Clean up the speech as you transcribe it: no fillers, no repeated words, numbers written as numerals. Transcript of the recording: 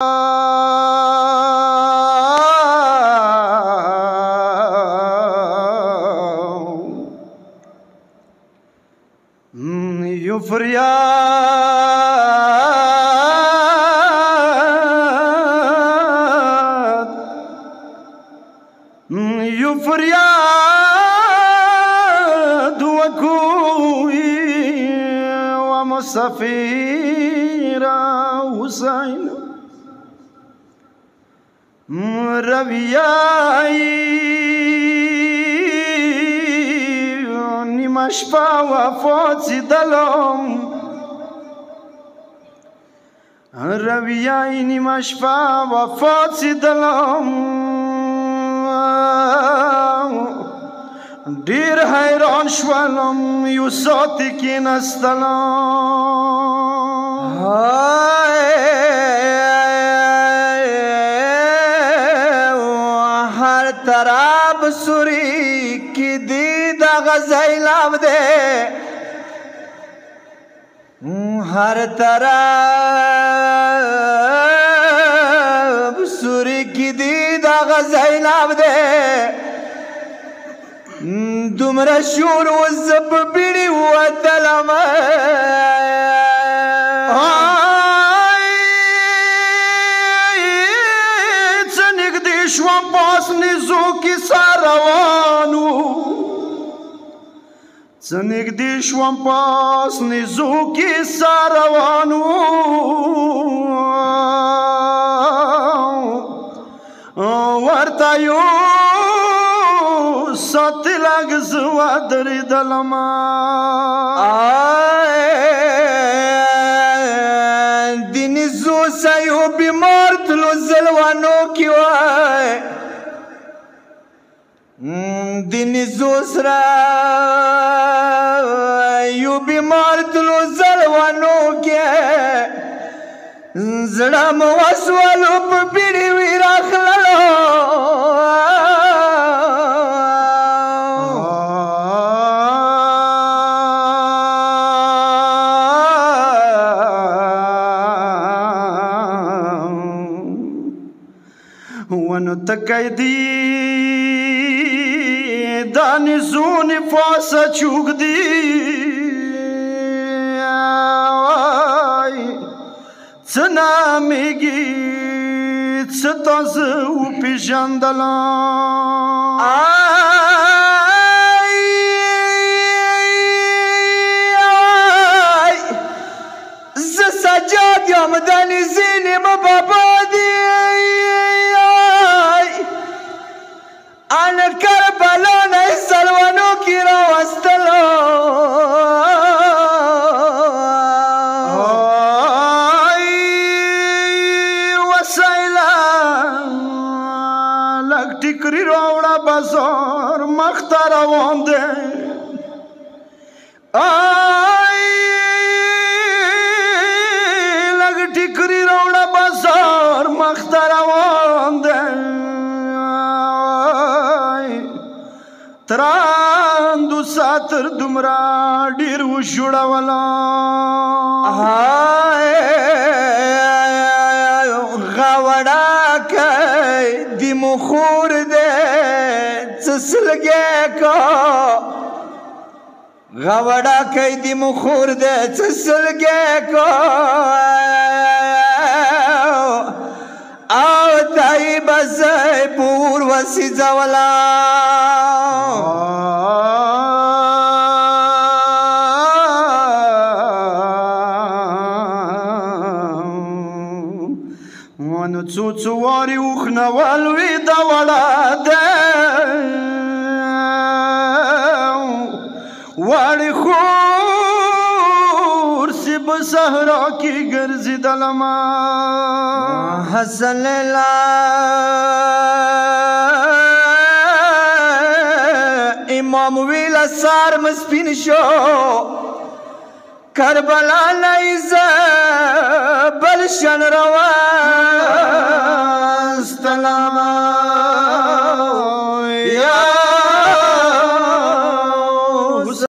یو فریاد وکوی و مسافر حسین رویایی نیمه شپه وفاتیدلم رویایی نیمه شپه وفاتیدلم ډیر حیران شولم یو ساعت کېنستلم هر طرف سوری کی دی دغه زینب دی هر طرف سوری کی دی دغه زینب دی دومره شور و زه په بیړې وتلم څه نږدې شوم پاس نیزو کیسه روان و څه نږدې شوم پاس نیزو کیسه روان و ورته یو ساتي لږ زه ودرېدلم د نیزو سه یو بیمار تلو زلوانو کې وای د نیزو سره یو بیمار تلو زلوانو کې زړه مو وسولو په بیړې وی راخللو ونو تکی دی دانی زونی فاسا چوک دی چه نامیگی چه تازه و پیشندلان ز سجاد یم دانی زینیم بابا دی آن کربلا نای سلوانو کی راوستلو وسایلا لگ ټیکری راوړه بازار مخته روان دی لگ ټیکری راوړه بازار مخته روان دی تراندو ساتر دمرا ډیر وشوړولا غوړه کوي د مخور دې څسلګې کو غوړه کوي د مخور دې څسلګې کو او دای بزای پور وسی ځولا ونو څو واري وخنول وی دا وړه ده وړي خور سی په صحرا کې ګرځېدلم حسن لا امام ویل سار مسپین شو کربلا نیزه بلشن رواستلم